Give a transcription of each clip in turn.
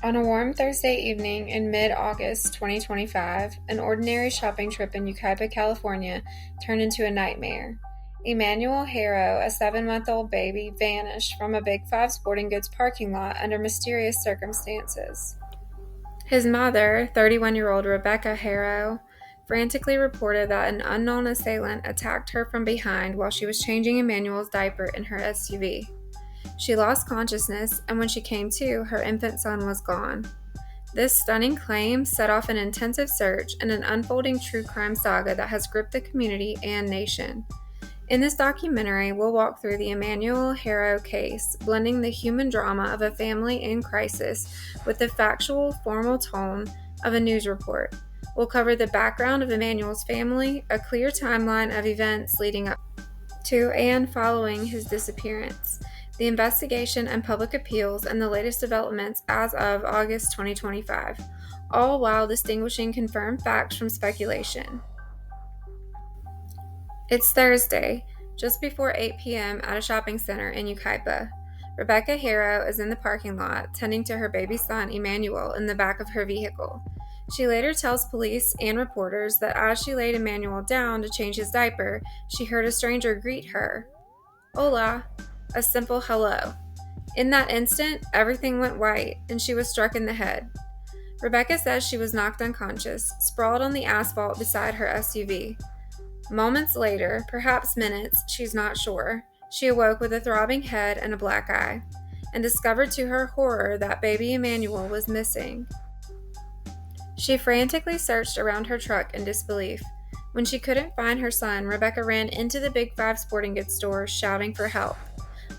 On a warm Thursday evening in mid-August 2025, an ordinary shopping trip in Yucaipa, California turned into a nightmare. Emmanuel Haro, a 7-month-old baby, vanished from a Big Five sporting goods parking lot under mysterious circumstances. His mother, 31-year-old Rebecca Haro, frantically reported that an unknown assailant attacked her from behind while she was changing Emmanuel's diaper in her SUV. She lost consciousness, and when she came to, her infant son was gone. This stunning claim set off an intensive search and an unfolding true crime saga that has gripped the community and nation. In this documentary, we'll walk through the Emmanuel Haro case, blending the human drama of a family in crisis with the factual, formal tone of a news report. We'll cover the background of Emmanuel's family, a clear timeline of events leading up to and following his disappearance, the investigation and public appeals, and the latest developments as of August 2025, all while distinguishing confirmed facts from speculation. It's Thursday, just before 8 p.m. at a shopping center in Yucaipa. Rebecca Haro is in the parking lot, tending to her baby son Emmanuel in the back of her vehicle. She later tells police and reporters that as she laid Emmanuel down to change his diaper, she heard a stranger greet her. Hola, a simple hello. In that instant, everything went white, and she was struck in the head. Rebecca says she was knocked unconscious, sprawled on the asphalt beside her SUV. Moments later, perhaps minutes, she's not sure, she awoke with a throbbing head and a black eye, and discovered to her horror that baby Emmanuel was missing. She frantically searched around her truck in disbelief. When she couldn't find her son, Rebecca ran into the Big Five sporting goods store, shouting for help.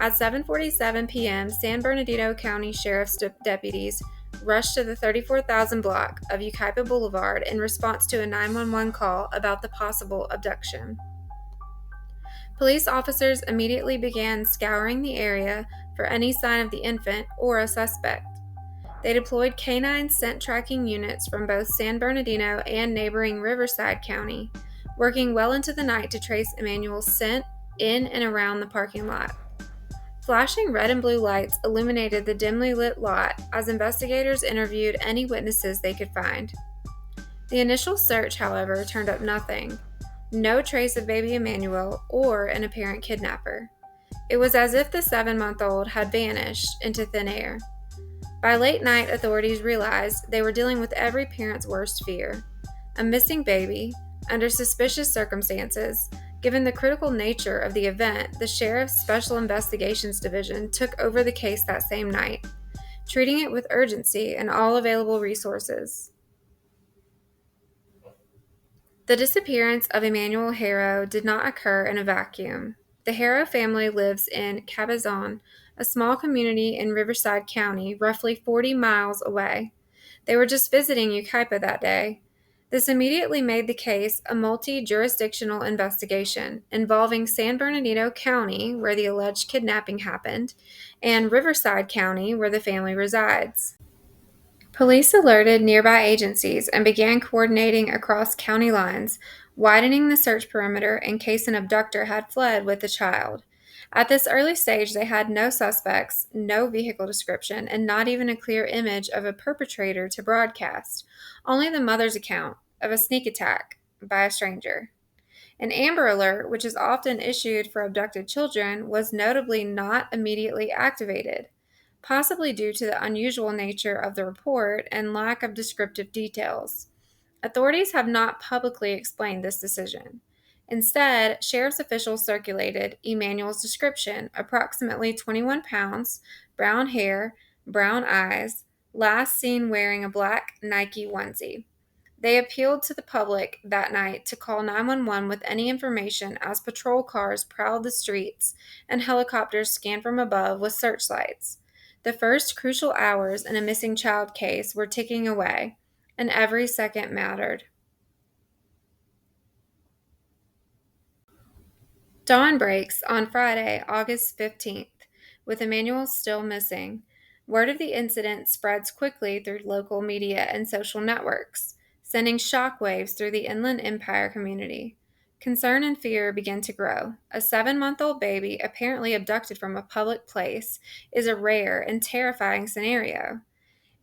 At 7:47 p.m., San Bernardino County Sheriff's deputies rushed to the 34,000 block of Yucaipa Boulevard in response to a 911 call about the possible abduction. Police officers immediately began scouring the area for any sign of the infant or a suspect. They deployed canine scent tracking units from both San Bernardino and neighboring Riverside County, working well into the night to trace Emmanuel's scent in and around the parking lot. Flashing red and blue lights illuminated the dimly lit lot as investigators interviewed any witnesses they could find. The initial search, however, turned up nothing. No trace of baby Emmanuel or an apparent kidnapper. It was as if the 7-month-old had vanished into thin air. By late night, authorities realized they were dealing with every parent's worst fear: a missing baby, under suspicious circumstances. Given the critical nature of the event, the Sheriff's Special Investigations Division took over the case that same night, treating it with urgency and all available resources. The disappearance of Emmanuel Haro did not occur in a vacuum. The Haro family lives in Cabazon, a small community in Riverside County, roughly 40 miles away. They were just visiting Yucaipa that day. This immediately made the case a multi-jurisdictional investigation involving San Bernardino County, where the alleged kidnapping happened, and Riverside County, where the family resides. Police alerted nearby agencies and began coordinating across county lines, widening the search perimeter in case an abductor had fled with the child. At this early stage, they had no suspects, no vehicle description, and not even a clear image of a perpetrator to broadcast, only the mother's account of a sneak attack by a stranger. An Amber Alert, which is often issued for abducted children, was notably not immediately activated, possibly due to the unusual nature of the report and lack of descriptive details. Authorities have not publicly explained this decision. Instead, sheriff's officials circulated Emmanuel's description: approximately 21 pounds, brown hair, brown eyes, last seen wearing a black Nike onesie. They appealed to the public that night to call 911 with any information as patrol cars prowled the streets and helicopters scanned from above with searchlights. The first crucial hours in a missing child case were ticking away, and every second mattered. Dawn breaks on Friday, August 15th, with Emmanuel still missing. Word of the incident spreads quickly through local media and social networks, sending shockwaves through the Inland Empire community. Concern and fear begin to grow. A 7-month-old baby, apparently abducted from a public place, is a rare and terrifying scenario.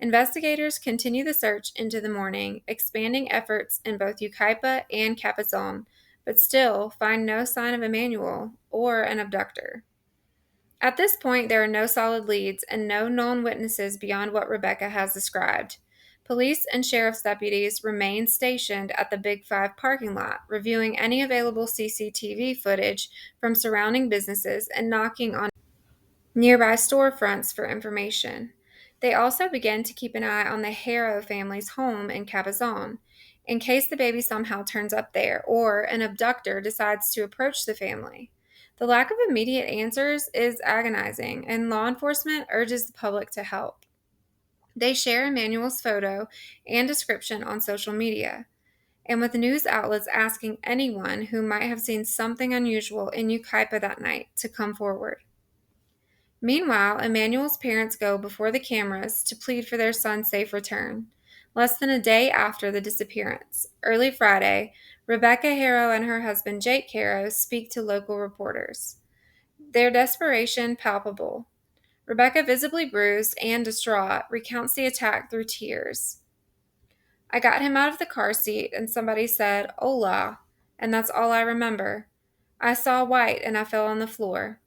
Investigators continue the search into the morning, expanding efforts in both Yucaipa and Capizon, but still find no sign of Emmanuel or an abductor. At this point, there are no solid leads and no known witnesses beyond what Rebecca has described. Police and sheriff's deputies remain stationed at the Big Five parking lot, reviewing any available CCTV footage from surrounding businesses and knocking on nearby storefronts for information. They also began to keep an eye on the Haro family's home in Cabazon, in case the baby somehow turns up there or an abductor decides to approach the family. The lack of immediate answers is agonizing, and law enforcement urges the public to help. They share Emmanuel's photo and description on social media, and with news outlets asking anyone who might have seen something unusual in Yucaipa that night to come forward. Meanwhile, Emmanuel's parents go before the cameras to plead for their son's safe return. Less than a day after the disappearance, early Friday, Rebecca Haro and her husband Jake Haro speak to local reporters. Their desperation palpable. Rebecca, visibly bruised and distraught, recounts the attack through tears. I got him out of the car seat and somebody said, "Hola," and that's all I remember. I saw white and I fell on the floor.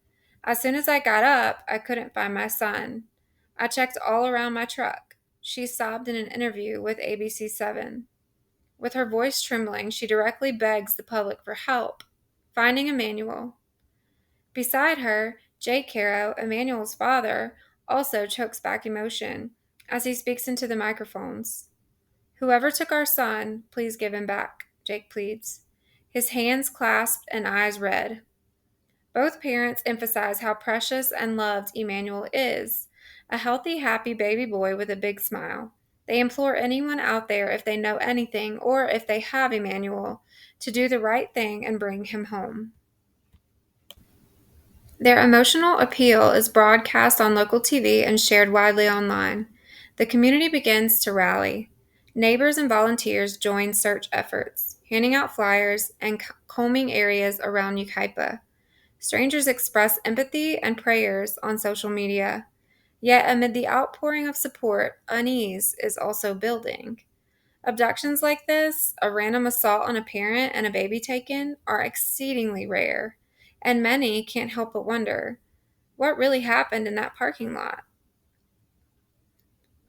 As soon as I got up, I couldn't find my son. I checked all around my truck. She sobbed in an interview with ABC7. With her voice trembling, she directly begs the public for help, finding Emmanuel. Beside her, Jake Haro, Emmanuel's father, also chokes back emotion as he speaks into the microphones. "Whoever took our son, please give him back," Jake pleads, his hands clasped and eyes red. Both parents emphasize how precious and loved Emmanuel is, a healthy, happy baby boy with a big smile. They implore anyone out there, if they know anything or if they have Emmanuel, to do the right thing and bring him home. Their emotional appeal is broadcast on local TV and shared widely online. The community begins to rally. Neighbors and volunteers join search efforts, handing out flyers and combing areas around Yucaipa. Strangers express empathy and prayers on social media. Yet, amid the outpouring of support, unease is also building. Abductions like this, a random assault on a parent and a baby taken, are exceedingly rare, and many can't help but wonder, what really happened in that parking lot?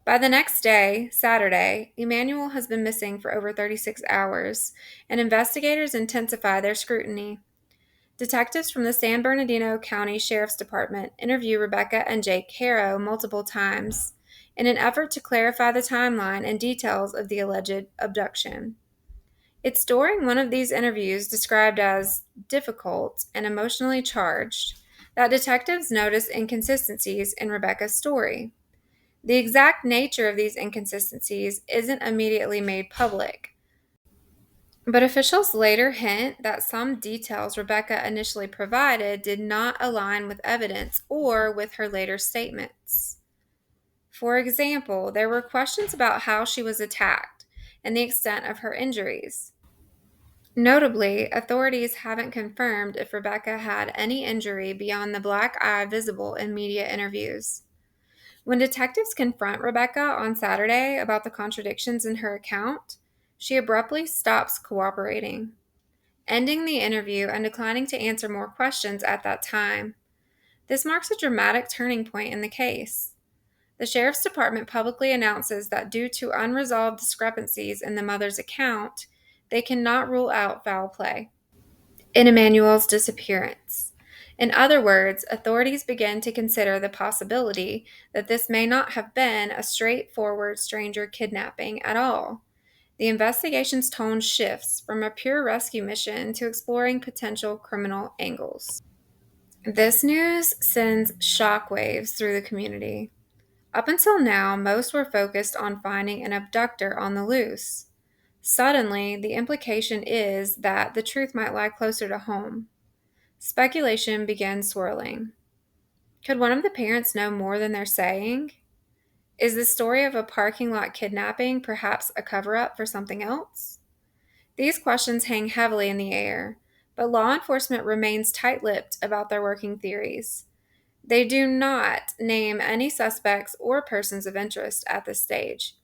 By the next day, Saturday, Emmanuel has been missing for over 36 hours, and investigators intensify their scrutiny. Detectives from the San Bernardino County Sheriff's Department interview Rebecca and Jake Haro multiple times in an effort to clarify the timeline and details of the alleged abduction. It's during one of these interviews, described as difficult and emotionally charged, that detectives notice inconsistencies in Rebecca's story. The exact nature of these inconsistencies isn't immediately made public, but officials later hint that some details Rebecca initially provided did not align with evidence or with her later statements. For example, there were questions about how she was attacked and the extent of her injuries. Notably, authorities haven't confirmed if Rebecca had any injury beyond the black eye visible in media interviews. When detectives confront Rebecca on Saturday about the contradictions in her account, she abruptly stops cooperating, ending the interview and declining to answer more questions at that time. This marks a dramatic turning point in the case. The Sheriff's Department publicly announces that due to unresolved discrepancies in the mother's account, they cannot rule out foul play in Emmanuel's disappearance. In other words, authorities begin to consider the possibility that this may not have been a straightforward stranger kidnapping at all. The investigation's tone shifts from a pure rescue mission to exploring potential criminal angles. This news sends shockwaves through the community. Up until now, most were focused on finding an abductor on the loose. Suddenly, the implication is that the truth might lie closer to home. Speculation began swirling. Could one of the parents know more than they're saying? Is the story of a parking lot kidnapping perhaps a cover-up for something else? These questions hang heavily in the air, but law enforcement remains tight-lipped about their working theories. They do not name any suspects or persons of interest at this stage.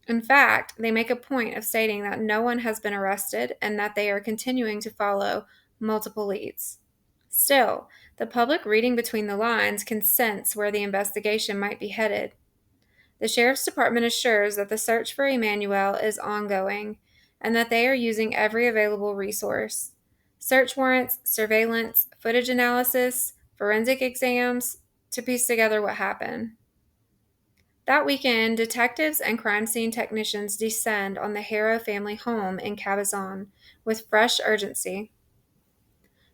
In fact, they make a point of stating that no one has been arrested and that they are continuing to follow multiple leads. Still, the public reading between the lines can sense where the investigation might be headed. The Sheriff's Department assures that the search for Emmanuel is ongoing and that they are using every available resource: search warrants, surveillance, footage analysis, forensic exams, to piece together what happened. That weekend, detectives and crime scene technicians descend on the Haro family home in Cabazon with fresh urgency.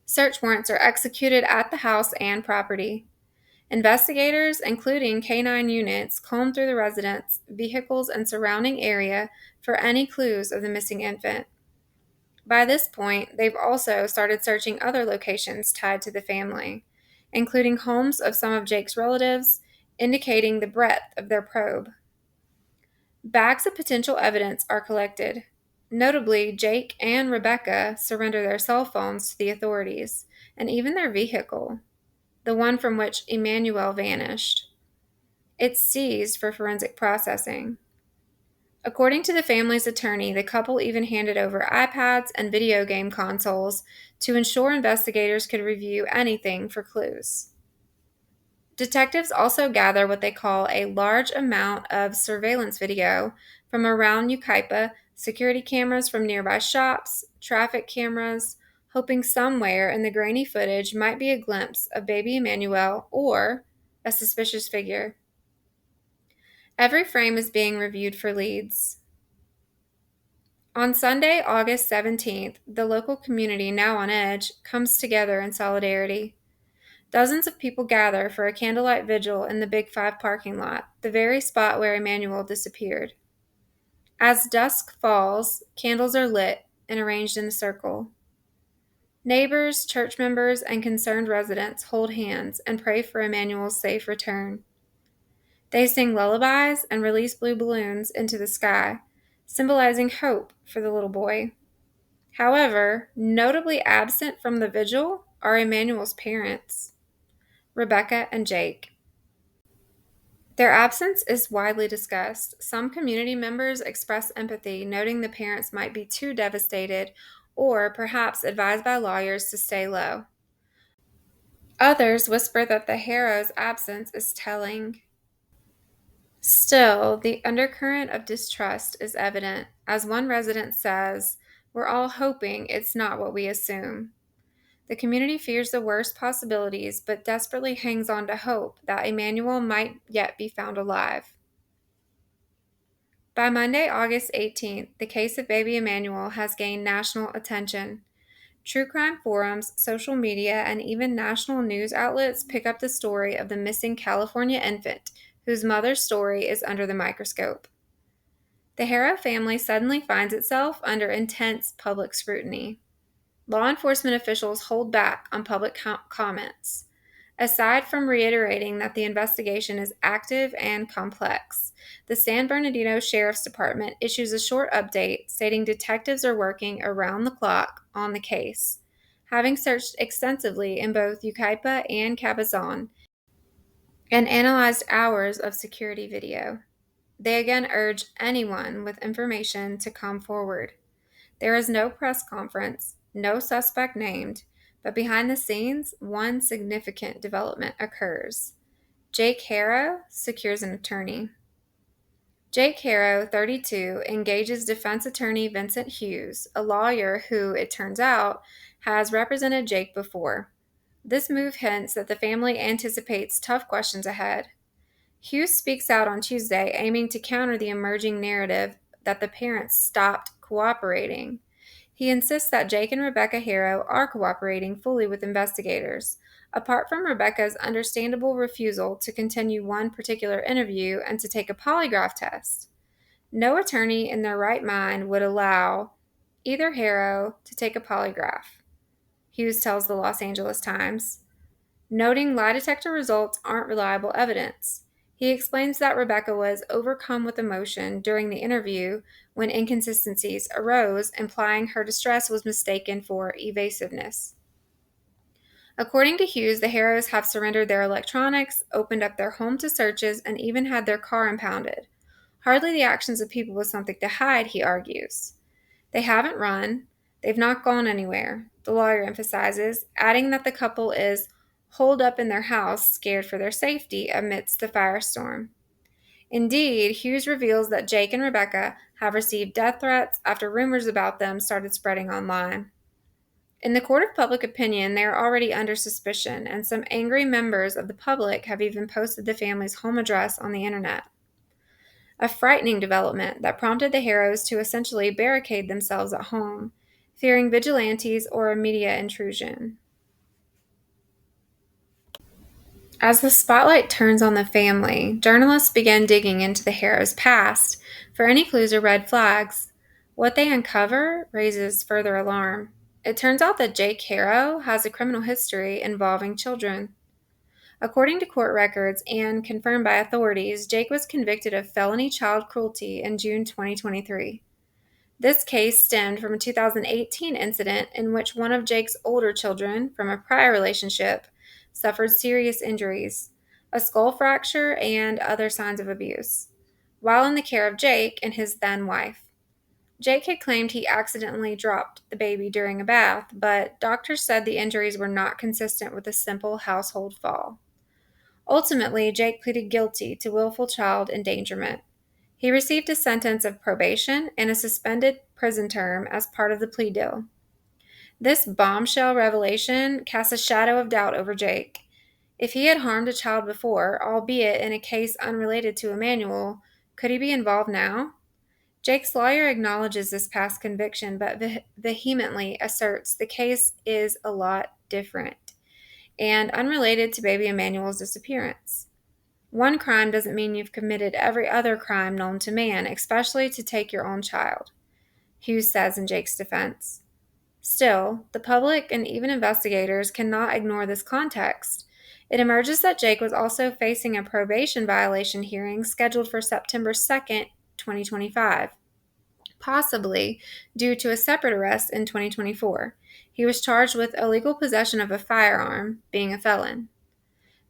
Search warrants are executed at the house and property. Investigators, including canine units, comb through the residence, vehicles, and surrounding area for any clues of the missing infant. By this point, they've also started searching other locations tied to the family, including homes of some of Jake's relatives, indicating the breadth of their probe. Bags of potential evidence are collected. Notably, Jake and Rebecca surrender their cell phones to the authorities, and even their vehicle, the one from which Emmanuel vanished. It's seized for forensic processing. According to the family's attorney, the couple even handed over iPads and video game consoles to ensure investigators could review anything for clues. Detectives also gather what they call a large amount of surveillance video from around Yucaipa, security cameras from nearby shops, traffic cameras, hoping somewhere in the grainy footage might be a glimpse of baby Emmanuel or a suspicious figure. Every frame is being reviewed for leads. On Sunday, August 17th, the local community, now on edge, comes together in solidarity. Dozens of people gather for a candlelight vigil in the Big Five parking lot, the very spot where Emmanuel disappeared. As dusk falls, candles are lit and arranged in a circle. Neighbors, church members, and concerned residents hold hands and pray for Emmanuel's safe return. They sing lullabies and release blue balloons into the sky, symbolizing hope for the little boy. However, notably absent from the vigil are Emmanuel's parents, Rebecca and Jake. Their absence is widely discussed. Some community members express empathy, noting the parents might be too devastated or perhaps advised by lawyers to stay low. Others whisper that the Haro's absence is telling. Still, the undercurrent of distrust is evident. As one resident says, "We're all hoping it's not what we assume." The community fears the worst possibilities, but desperately hangs on to hope that Emmanuel might yet be found alive. By Monday, August 18th, the case of baby Emmanuel has gained national attention. True crime forums, social media, and even national news outlets pick up the story of the missing California infant, whose mother's story is under the microscope. The Haro family suddenly finds itself under intense public scrutiny. Law enforcement officials hold back on public comments. Aside from reiterating that the investigation is active and complex, the San Bernardino Sheriff's Department issues a short update stating detectives are working around the clock on the case, having searched extensively in both Yucaipa and Cabazon and analyzed hours of security video. They again urge anyone with information to come forward. There is no press conference, no suspect named, but behind the scenes, one significant development occurs. Jake Haro secures an attorney. Jake Haro, 32, engages defense attorney Vincent Hughes, a lawyer who, it turns out, has represented Jake before. This move hints that the family anticipates tough questions ahead. Hughes speaks out on Tuesday, aiming to counter the emerging narrative that the parents stopped cooperating. He insists that Jake and Rebecca Haro are cooperating fully with investigators, apart from Rebecca's understandable refusal to continue one particular interview and to take a polygraph test. No attorney in their right mind would allow either Haro to take a polygraph, Hughes tells the Los Angeles Times, noting lie detector results aren't reliable evidence. He explains that Rebecca was overcome with emotion during the interview when inconsistencies arose, implying her distress was mistaken for evasiveness. According to Hughes, the Harrows have surrendered their electronics, opened up their home to searches, and even had their car impounded. Hardly the actions of people with something to hide, he argues. They haven't run. They've not gone anywhere, the lawyer emphasizes, adding that the couple is holed up in their house, scared for their safety amidst the firestorm. Indeed, Hughes reveals that Jake and Rebecca have received death threats after rumors about them started spreading online. In the court of public opinion, they are already under suspicion, and some angry members of the public have even posted the family's home address on the internet. A frightening development that prompted the Harrows to essentially barricade themselves at home, fearing vigilantes or a media intrusion. As the spotlight turns on the family, journalists begin digging into the Harrows' past for any clues or red flags. What they uncover raises further alarm. It turns out that Jake Harrow has a criminal history involving children. According to court records and confirmed by authorities, Jake was convicted of felony child cruelty in June 2023. This case stemmed from a 2018 incident in which one of Jake's older children from a prior relationship suffered serious injuries, a skull fracture, and other signs of abuse, while in the care of Jake and his then wife. Jake had claimed he accidentally dropped the baby during a bath, but doctors said the injuries were not consistent with a simple household fall. Ultimately, Jake pleaded guilty to willful child endangerment. He received a sentence of probation and a suspended prison term as part of the plea deal. This bombshell revelation casts a shadow of doubt over Jake. If he had harmed a child before, albeit in a case unrelated to Emmanuel, could he be involved now? Jake's lawyer acknowledges this past conviction, but vehemently asserts the case is a lot different and unrelated to baby Emmanuel's disappearance. One crime doesn't mean you've committed every other crime known to man, especially to take your own child, Hughes says in Jake's defense. Still, the public and even investigators cannot ignore this context. It emerges that Jake was also facing a probation violation hearing scheduled for September 2nd, 2025, possibly due to a separate arrest in 2024. He was charged with illegal possession of a firearm, being a felon.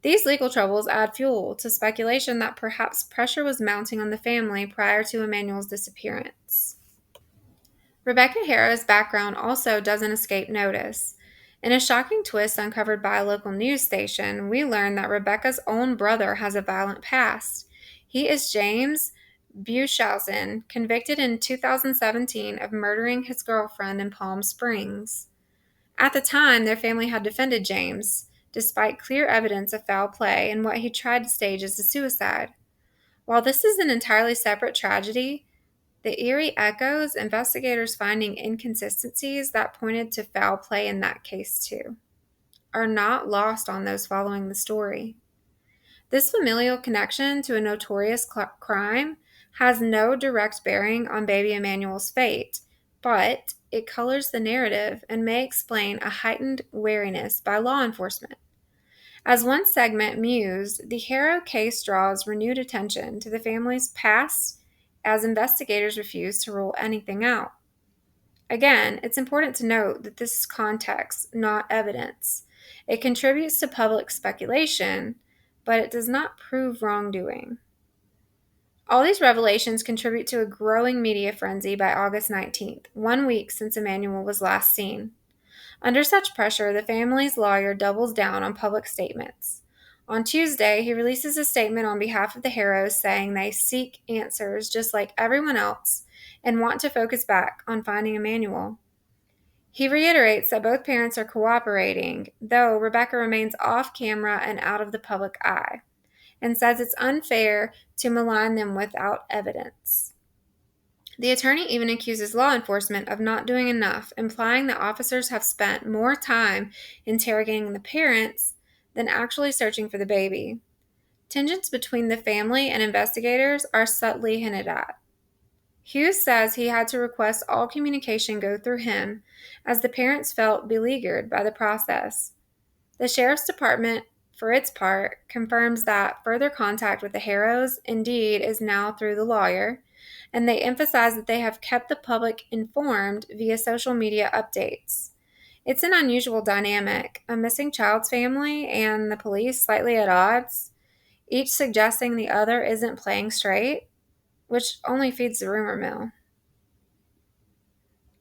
These legal troubles add fuel to speculation that perhaps pressure was mounting on the family prior to Emmanuel's disappearance. Rebecca Harrow's background also doesn't escape notice. In a shocking twist uncovered by a local news station, we learn that Rebecca's own brother has a violent past. He is James Buchhausen, convicted in 2017 of murdering his girlfriend in Palm Springs. At the time, their family had defended James, despite clear evidence of foul play and what he tried to stage as a suicide. While this is an entirely separate tragedy, the eerie echoes investigators finding inconsistencies that pointed to foul play in that case too are not lost on those following the story. This familial connection to a notorious crime has no direct bearing on baby Emmanuel's fate, but it colors the narrative and may explain a heightened wariness by law enforcement. As one segment mused, the Haro case draws renewed attention to the family's past as investigators refuse to rule anything out. Again, it's important to note that this is context, not evidence. It contributes to public speculation, but it does not prove wrongdoing. All these revelations contribute to a growing media frenzy by August 19th, 1 week since Emmanuel was last seen. Under such pressure, the family's lawyer doubles down on public statements. On Tuesday, he releases a statement on behalf of the Harrows saying they seek answers just like everyone else and want to focus back on finding Emmanuel. He reiterates that both parents are cooperating, though Rebecca remains off camera and out of the public eye, and says it's unfair to malign them without evidence. The attorney even accuses law enforcement of not doing enough, implying that officers have spent more time interrogating the parents than actually searching for the baby. Tensions between the family and investigators are subtly hinted at. Hughes says he had to request all communication go through him, as the parents felt beleaguered by the process. The Sheriff's Department, for its part, confirms that further contact with the Harrows indeed is now through the lawyer, and they emphasize that they have kept the public informed via social media updates. It's an unusual dynamic, a missing child's family and the police slightly at odds, each suggesting the other isn't playing straight, which only feeds the rumor mill.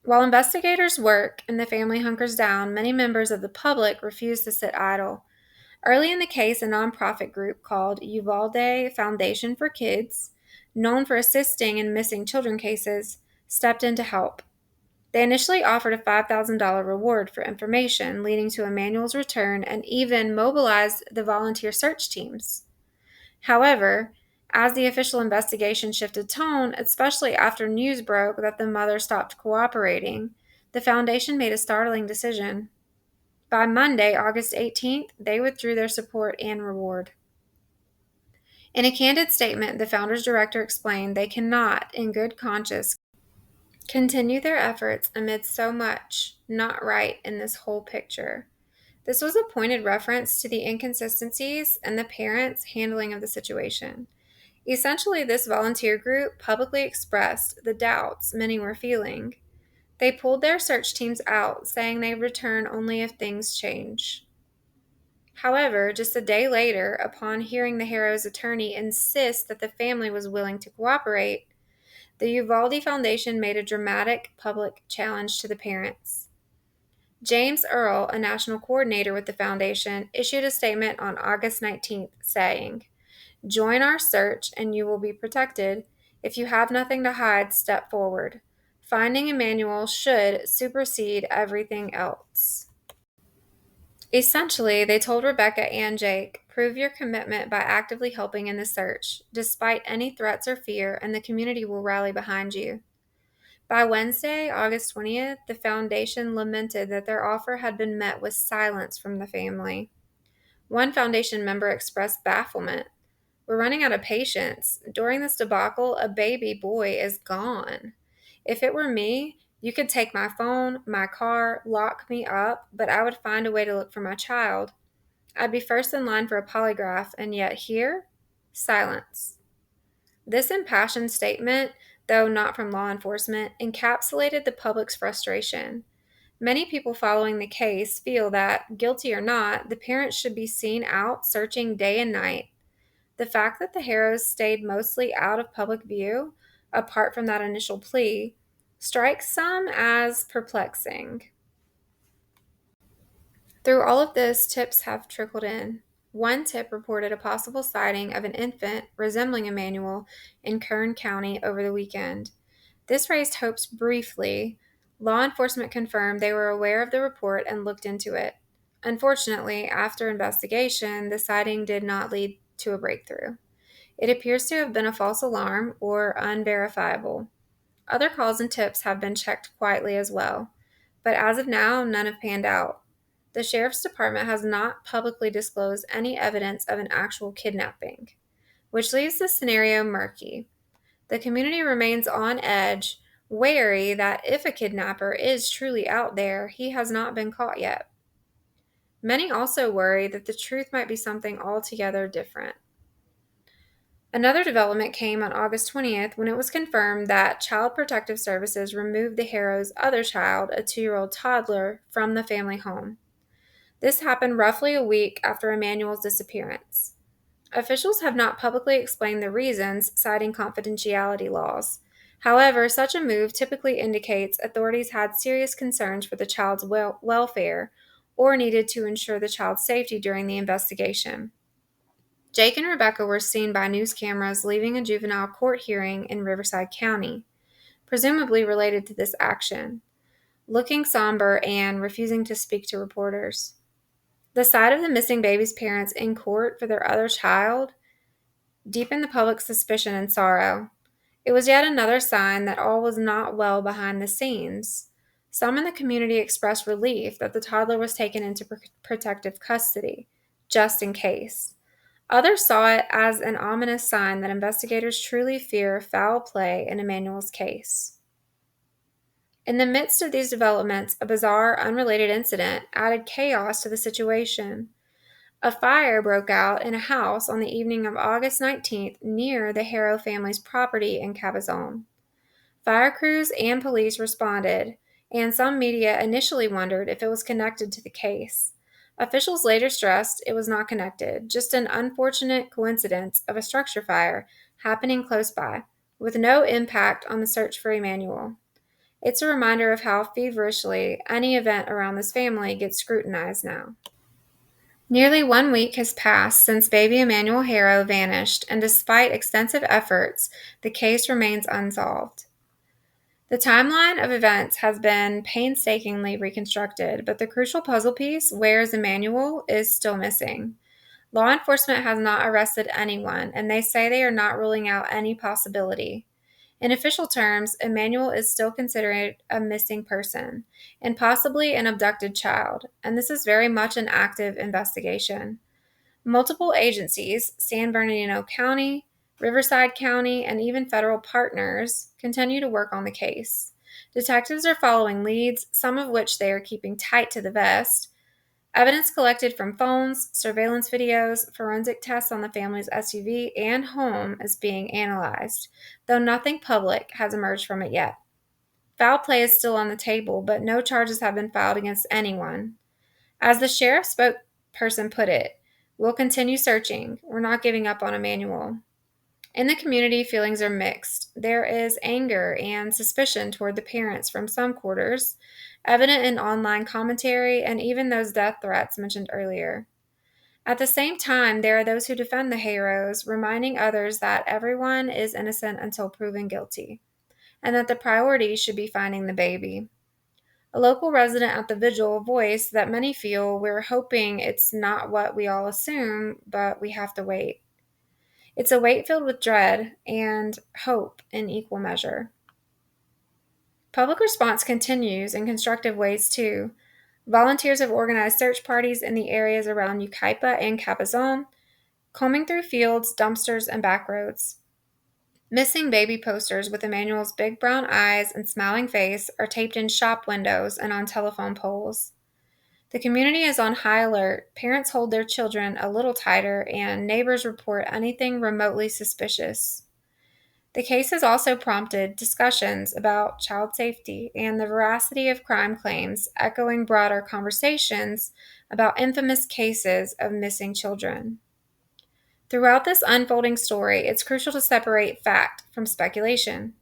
While investigators work and the family hunkers down, many members of the public refuse to sit idle. Early in the case, a nonprofit group called Uvalde Foundation for Kids, known for assisting in missing children cases, stepped in to help. They initially offered a $5,000 reward for information, leading to Emmanuel's return, and even mobilized the volunteer search teams. However, as the official investigation shifted tone, especially after news broke that the mother stopped cooperating, the foundation made a startling decision. By Monday, August 18th, they withdrew their support and reward. In a candid statement, the founder's director explained they cannot, in good conscience, continue their efforts amid so much not right in this whole picture. This was a pointed reference to the inconsistencies in the parents' handling of the situation. Essentially, this volunteer group publicly expressed the doubts many were feeling. They pulled their search teams out, saying they'd return only if things change. However, just a day later, upon hearing the Haro's attorney insist that the family was willing to cooperate, the Uvalde Foundation made a dramatic public challenge to the parents. James Earle, a national coordinator with the foundation, issued a statement on August 19th saying, "Join our search and you will be protected. If you have nothing to hide, step forward. Finding Emmanuel should supersede everything else." Essentially, they told Rebecca and Jake, prove your commitment by actively helping in the search, despite any threats or fear, and the community will rally behind you. By Wednesday, August 20th, the foundation lamented that their offer had been met with silence from the family. One foundation member expressed bafflement. "We're running out of patience. During this debacle, a baby boy is gone. If it were me, you could take my phone, my car, lock me up, but I would find a way to look for my child. I'd be first in line for a polygraph, and yet here, silence." This impassioned statement, though not from law enforcement, encapsulated the public's frustration. Many people following the case feel that, guilty or not, the parents should be seen out searching day and night. The fact that the Haros stayed mostly out of public view, apart from that initial plea, strikes some as perplexing. Through all of this, tips have trickled in. One tip reported a possible sighting of an infant resembling Emmanuel in Kern County over the weekend. This raised hopes briefly. Law enforcement confirmed they were aware of the report and looked into it. Unfortunately, after investigation, the sighting did not lead to a breakthrough. It appears to have been a false alarm or unverifiable. Other calls and tips have been checked quietly as well, but as of now, none have panned out. The sheriff's department has not publicly disclosed any evidence of an actual kidnapping, which leaves the scenario murky. The community remains on edge, wary that if a kidnapper is truly out there, he has not been caught yet. Many also worry that the truth might be something altogether different. Another development came on August 20th when it was confirmed that Child Protective Services removed the Haro's other child, a 2-year-old toddler, from the family home. This happened roughly a week after Emmanuel's disappearance. Officials have not publicly explained the reasons, citing confidentiality laws. However, such a move typically indicates authorities had serious concerns for the child's welfare or needed to ensure the child's safety during the investigation. Jake and Rebecca were seen by news cameras leaving a juvenile court hearing in Riverside County, presumably related to this action, looking somber and refusing to speak to reporters. The sight of the missing baby's parents in court for their other child deepened the public's suspicion and sorrow. It was yet another sign that all was not well behind the scenes. Some in the community expressed relief that the toddler was taken into protective custody, just in case. Others saw it as an ominous sign that investigators truly fear foul play in Emmanuel's case. In the midst of these developments, a bizarre, unrelated incident added chaos to the situation. A fire broke out in a house on the evening of August 19th near the Haro family's property in Cabazon. Fire crews and police responded, and some media initially wondered if it was connected to the case. Officials later stressed it was not connected, just an unfortunate coincidence of a structure fire happening close by, with no impact on the search for Emmanuel. It's a reminder of how feverishly any event around this family gets scrutinized now. Nearly 1 week has passed since baby Emmanuel Haro vanished, and despite extensive efforts, the case remains unsolved. The timeline of events has been painstakingly reconstructed, but the crucial puzzle piece, where is Emmanuel, is still missing. Law enforcement has not arrested anyone, and they say they are not ruling out any possibility. In official terms, Emmanuel is still considered a missing person and possibly an abducted child, and this is very much an active investigation. Multiple agencies, San Bernardino County, Riverside County, and even federal partners, continue to work on the case. Detectives are following leads, some of which they are keeping tight to the vest. Evidence collected from phones, surveillance videos, forensic tests on the family's SUV and home is being analyzed, though nothing public has emerged from it yet. Foul play is still on the table, but no charges have been filed against anyone. As the sheriff's spokesperson put it, "We'll continue searching. We're not giving up on Emmanuel." In the community, feelings are mixed. There is anger and suspicion toward the parents from some quarters, evident in online commentary and even those death threats mentioned earlier. At the same time, there are those who defend the Haros, reminding others that everyone is innocent until proven guilty, and that the priority should be finding the baby. A local resident at the vigil voiced that many feel we're hoping it's not what we all assume, but we have to wait. It's a wait filled with dread and hope in equal measure. Public response continues in constructive ways, too. Volunteers have organized search parties in the areas around Yucaipa and Capizon, combing through fields, dumpsters, and back roads. Missing baby posters with Emmanuel's big brown eyes and smiling face are taped in shop windows and on telephone poles. The community is on high alert, parents hold their children a little tighter, and neighbors report anything remotely suspicious. The case has also prompted discussions about child safety and the veracity of crime claims, echoing broader conversations about infamous cases of missing children. Throughout this unfolding story, it's crucial to separate fact from speculation.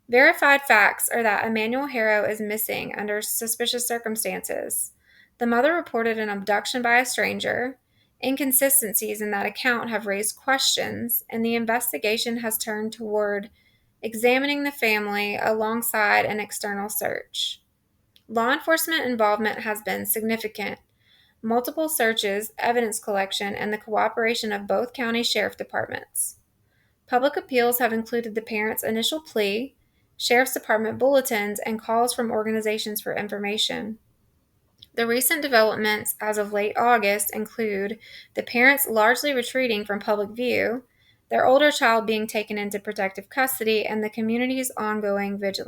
Verified facts are that Emmanuel Haro is missing under suspicious circumstances. The mother reported an abduction by a stranger. Inconsistencies in that account have raised questions, and the investigation has turned toward examining the family alongside an external search. Law enforcement involvement has been significant. Multiple searches, evidence collection, and the cooperation of both county sheriff departments. Public appeals have included the parents' initial plea, sheriff's department bulletins, and calls from organizations for information. The recent developments as of late August include the parents largely retreating from public view, their older child being taken into protective custody, and the community's ongoing vigilance.